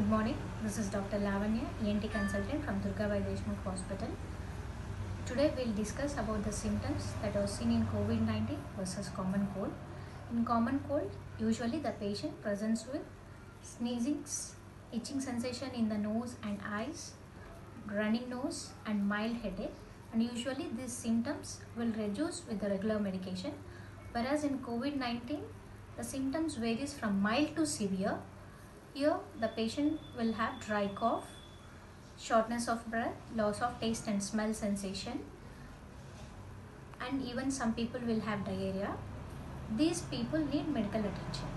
Good morning. This is Dr. Lavanya, ENT consultant from Durgabai Deshmukh Hospital. Today we'll discuss about the symptoms that are seen in COVID-19 versus common cold. In common cold, usually the patient presents with sneezing, itching sensation in the nose and eyes, running nose and mild headache, and usually these symptoms will reduce with the regular medication. Whereas in COVID-19, the symptoms varies from mild to severe. Here the patient will have dry cough, shortness of breath, loss of taste and smell sensation, and even some people will have diarrhea. These people need medical attention.